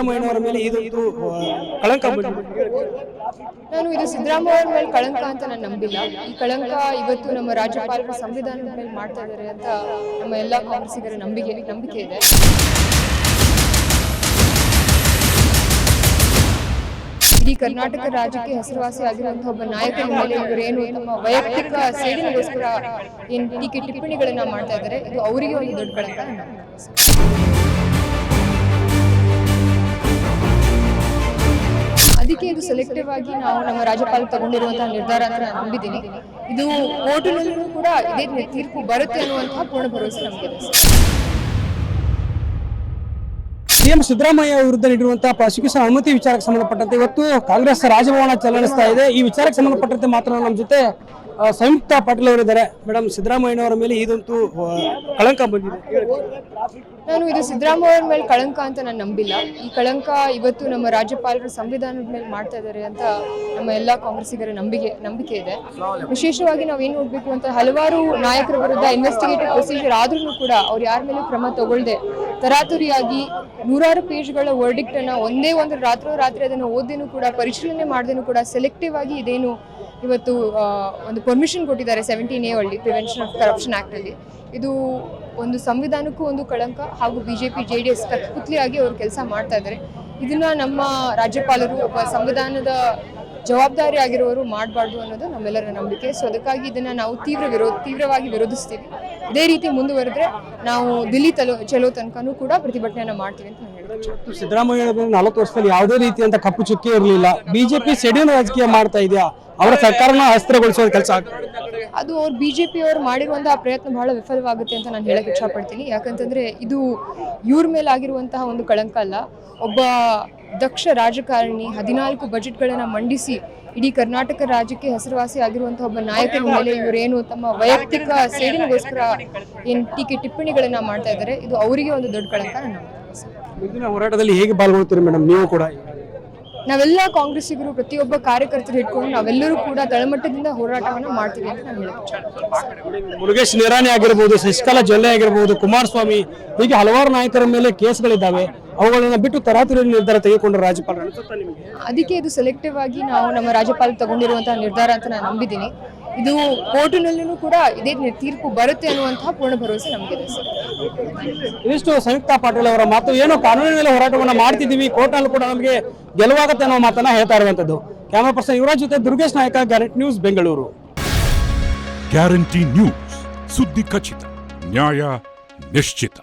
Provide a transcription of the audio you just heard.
ಸಿದ್ದರಾಮಯ್ಯನವರ ಮೇಲೆ ಇದೊಂದು ಕಳಂಕ ಬಂದಿದೆ. ನಾನು ಇದು ಸಿದ್ದರಾಮಯ್ಯ ಮೇಲೆ ಕಳಂಕ ಅಂತ ನಾನು ನಂಬಿಲ್ಲ. ಈ ಕಳಂಕ ಇವತ್ತು ನಮ್ಮ ರಾಜ್ಯಪಾಲರು ಸಂವಿಧಾನದ ಮೇಲೆ ಮಾಡ್ತಾ ಇದ್ದಾರೆ ಅಂತ ನಮ್ಮ ಎಲ್ಲ ಕಾಂಗ್ರೆಸ್ಸಿಗರ ನಂಬಿಕೆ ಇದೆ. ಇಡೀ ಕರ್ನಾಟಕ ರಾಜ್ಯಕ್ಕೆ ಹೆಸರುವಾಸಿ ಆಗಿರುವಂತಹ ಒಬ್ಬ ನಾಯಕನ ಮೇಲೆ ಇವರೇನು ತಮ್ಮ ವೈಯಕ್ತಿಕ ಸೇಡಿನಗೋಸ್ಕರ ಏನು ಟೀಕೆ ಟಿಪ್ಪಣಿಗಳನ್ನ ಮಾಡ್ತಾ ಇದ್ದಾರೆ, ಇದು ಅವರಿಗೆ ಒಂದು ದೊಡ್ಡ ಕಳಂಕ. ಅದಕ್ಕೆ ಇದು ಸೆಲೆಕ್ಟಿವ್ ಆಗಿ ನಾವು ನಮ್ಮ ರಾಜ್ಯಪಾಲರು ತಗೊಂಡಿರುವಂತಹ ನಿರ್ಧಾರ ಅಂತ ನಾನು ನಂಬಿದ್ದೀನಿ. ಇದು ಕೋರ್ಟಿನಲ್ಲೂ ಕೂಡ ಇದೇ ತೀರ್ಪು ಬರುತ್ತೆ ಅನ್ನುವಂತಹ ಪೂರ್ಣ ಭರವಸೆ ನಮಗಿದೆ. ಸಿಎಂ ಸಿದ್ದರಾಮಯ್ಯ ವಿರುದ್ಧ ನೀಡಿರುವಂತಹ ಪ್ರಾಸಿಕ್ಯೂಷನ್ ಅನುಮತಿ ವಿಚಾರಕ್ಕೆ ಸಂಬಂಧಪಟ್ಟಂತೆ ಇವತ್ತು ಕಾಂಗ್ರೆಸ್ ರಾಜಭವನ ಚಲನಿಸ್ತಾ ಇದೆ. ಈ ವಿಚಾರಕ್ಕೆ ಸಂಬಂಧಪಟ್ಟಂತೆ ಮಾತ್ರ ನಮ್ಮ ಜೊತೆ ಸಂಯುಕ್ತಾ ಪಾಟೀಲ್ ಅವರಿದ್ದಾರೆ. ಮೇಡಮ್, ಸಿದ್ದರಾಮಯ್ಯನವರ ಮೇಲೆ ಇದೊಂದು ಕಳಂಕ ಬಂದಿದೆ. ನಾನು ಇದು ಸಿದ್ದರಾಮಯ್ಯ ಮೇಲೆ ಕಳಂಕ ಅಂತ ನಾನು ನಂಬಿಲ್ಲ. ಈ ಕಳಂಕ ಇವತ್ತು ನಮ್ಮ ರಾಜ್ಯಪಾಲರು ಸಂವಿಧಾನದ ಮೇಲೆ ಮಾಡ್ತಾ ಇದ್ದಾರೆ ಅಂತ ನಮ್ಮ ಎಲ್ಲ ಕಾಂಗ್ರೆಸ್ಸಿಗರ ನಂಬಿಕೆ ಇದೆ. ವಿಶೇಷವಾಗಿ ನಾವು ಏನು ನೋಡ್ಬೇಕು ಅಂತ, ಹಲವಾರು ನಾಯಕರ ವಿರುದ್ಧ ಇನ್ವೆಸ್ಟಿಗೇಟಿವ್ ಪ್ರೊಸೀಜರ್ ಆದ್ರೂ ಕೂಡ ಅವ್ರು ಯಾರ ಮೇಲೂ ಕ್ರಮ ತಗೊಳ್ಳದೆ ತರಾತುರಿಯಾಗಿ 100 ಪೇಜ್ಗಳ ವರ್ಡಿಕ್ಟ್ ಅನ್ನ ಒಂದೇ ಒಂದು ರಾತ್ರಿ ಅದನ್ನು ಓದೇನು ಕೂಡ ಪರಿಶೀಲನೆ ಮಾಡದೇನು ಕೂಡ ಸೆಲೆಕ್ಟಿವ್ ಆಗಿ ಇದೇನು ಇವತ್ತು ಒಂದು ಪರ್ಮಿಷನ್ ಕೊಟ್ಟಿದ್ದಾರೆ 17A ಅಲ್ಲಿ ಪ್ರಿವೆನ್ಷನ್ ಆಫ್ ಕರಪ್ಷನ್ ಆಕ್ಟ್ ಅಲ್ಲಿ. ಇದು ಒಂದು ಸಂವಿಧಾನಕ್ಕೂ ಒಂದು ಕಳಂಕ ಹಾಗೂ ಬಿಜೆಪಿ JDS ಕಟ್ಪುತ್ಲಿಯಾಗಿ ಅವರು ಕೆಲಸ ಮಾಡ್ತಾ ಇದ್ದಾರೆ. ಇದನ್ನ ನಮ್ಮ ರಾಜ್ಯಪಾಲರು ಒಬ್ಬ ಸಂವಿಧಾನದ ಜವಾಬ್ದಾರಿ ಆಗಿರುವವರು ಮಾಡಬಾರ್ದು ಅನ್ನೋದು ನಮ್ಮೆಲ್ಲರ ನಂಬಿಕೆ. ಸೊ ಅದಕ್ಕಾಗಿ ಇದನ್ನ ನಾವು ತೀವ್ರವಾಗಿ ವಿರೋಧಿಸ್ತೀವಿ. ಇದೇ ರೀತಿ ಮುಂದುವರೆದ್ರೆ ನಾವು ದಿಲ್ಲಿ ಚಲೋ ತನಕನೂ ಕೂಡ ಪ್ರತಿಭಟನೆಯನ್ನ ಮಾಡ್ತೀವಿ ಅಂತ ನಾನು ಹೇಳ್ತೀನಿ. ಸಿದ್ದರಾಮಯ್ಯ 40 ವರ್ಷದಲ್ಲಿ ಯಾವುದೇ ರೀತಿಯಂತ ಕಪ್ಪು ಚುಕ್ಕೆ ಇರಲಿಲ್ಲ. ಬಿಜೆಪಿ ಸೆಡಿನ ರಾಜಕೀಯ ಮಾಡ್ತಾ ಇದೆಯಾ? ಅವರ ಸರ್ಕಾರನ ಅಸ್ಥಿರಗೊಳಿಸೋ ಕೆಲಸ ಅದು ಅವ್ರು ಬಿಜೆಪಿ ಅವರು ಮಾಡಿರುವಂತಹ ಪ್ರಯತ್ನ ಬಹಳ ವಿಫಲವಾಗುತ್ತೆ ಅಂತ ನಾನು ಹೇಳಕ್ ಇಷ್ಟಪಡ್ತೀನಿ. ಯಾಕಂತಂದ್ರೆ ಇದು ಇವ್ರ ಮೇಲೆ ಆಗಿರುವಂತಹ ಒಂದು ಕಳಂಕ ಅಲ್ಲ. ಒಬ್ಬ ದಕ್ಷ ರಾಜಕಾರಣಿ 14 ಬಜೆಟ್ಗಳನ್ನ ಮಂಡಿಸಿ ಇಡೀ ಕರ್ನಾಟಕ ರಾಜ್ಯಕ್ಕೆ ಹೆಸರುವಾಸಿ ಆಗಿರುವಂತಹ ಒಬ್ಬ ನಾಯಕನ ಮೇಲೆ ಇವರೇನು ತಮ್ಮ ವೈಯಕ್ತಿಕ ಸೇಡಿನಗೋಸ್ಕರ ಏನು ಟೀಕೆ ಟಿಪ್ಪಣಿಗಳನ್ನ ಮಾಡ್ತಾ ಇದ್ದಾರೆ, ಇದು ಅವರಿಗೆ ಒಂದು ದೊಡ್ಡ ಕಳಂಕ. ಮುಂದಿನ ಹೋರಾಟದಲ್ಲಿ ಹೇಗೆ ಪಾಲ್ಗೊಳ್ತೀರಿ ಮೇಡಮ್? ನೀವು ಕೂಡ ನಾವೆಲ್ಲ ಕಾಂಗ್ರೆಸ್ಸಿಗರು ಪ್ರತಿಯೊಬ್ಬ ಕಾರ್ಯಕರ್ತರು ಇಟ್ಕೊಂಡು ನಾವೆಲ್ಲರೂ ಕೂಡ ತಳಮಟ್ಟದಿಂದ ಹೋರಾಟವನ್ನ ಮಾಡ್ತೀವಿ ಅಂತ ನಾನು ಹೇಳಕ್ಕೆ. ಮುರುಗೇಶ್ ನಿರಾಣಿ ಆಗಿರ್ಬೋದು, ಶಶಿಕಲಾ ಜೊಲ್ಲೆ ಆಗಿರ್ಬೋದು, ಕುಮಾರಸ್ವಾಮಿ, ಹೀಗೆ ಹಲವಾರು ನಾಯಕರ ಮೇಲೆ ಕೇಸ್ಗಳಿದ್ದಾವೆ. ಅವುಗಳನ್ನ ಬಿಟ್ಟು ತರಾತುರಿ ನಿರ್ಧಾರ ತೆಗೆದುಕೊಂಡ್ರ ರಾಜ್ಯಪಾಲರು. ಅದಕ್ಕೆ ಇದು ಸೆಲೆಕ್ಟಿವ್ ಆಗಿ ನಾವು ನಮ್ಮ ರಾಜ್ಯಪಾಲರು ತಗೊಂಡಿರುವಂತಹ ನಿರ್ಧಾರ ಅಂತ ನಾನು ನಂಬಿದ್ದೀನಿ. ಇದು ಕೋರ್ಟಿನಲ್ಲೂ ಕೂಡ ಇದೇ ತೀರ್ಪು ಬರುತ್ತೆ ಅನ್ನುವಂತಹ ಪೂರ್ಣ ಭರವಸೆ ನಮಗಿದೆ ಸರ್. ಇದಿಷ್ಟು ಸಂಯುಕ್ತಾ ಪಾಟೀಲ್ ಅವರ ಮಾತು. ಏನೋ ಕಾನೂನಿನಲ್ಲಿ ಹೋರಾಟವನ್ನ ಮಾಡ್ತಿದ್ದೀವಿ, ಕೋರ್ಟ್ನಲ್ಲಿ ಕೂಡ ನಮಗೆ ಗೆಲುವಾಗುತ್ತೆ ಅನ್ನೋ ಮಾತನ್ನ ಹೇಳ್ತಾ ಇರುವಂತದ್ದು. ಕ್ಯಾಮರಾ ಪರ್ಸನ್ ಯುವರಾಜ್ ಜೊತೆ ದುರ್ಗೇಶ್ ನಾಯಕ, guarantee news, Bengaluru. Guarantee news, ಸುದ್ದಿ ಖಚಿತ, ನ್ಯಾಯ ನಿಶ್ಚಿತ.